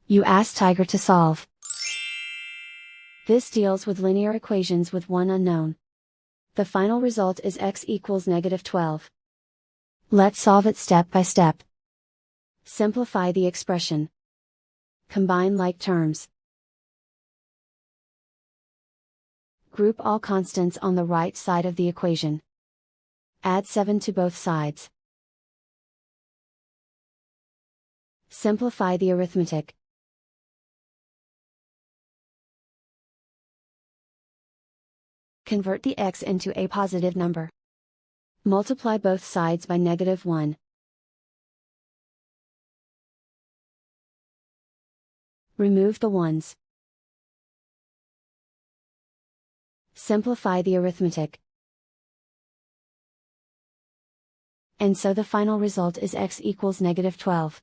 You ask Tiger to solve. This deals with linear equations with one unknown. The final result is x equals -12. Let's solve it step by step. Simplify the expression. Combine like terms. Group all constants on the right side of the equation. Add 7 to both sides. Simplify the arithmetic. Convert the x into a positive number. Multiply both sides by -1. Remove the ones. Simplify the arithmetic. And so the final result is x equals -12.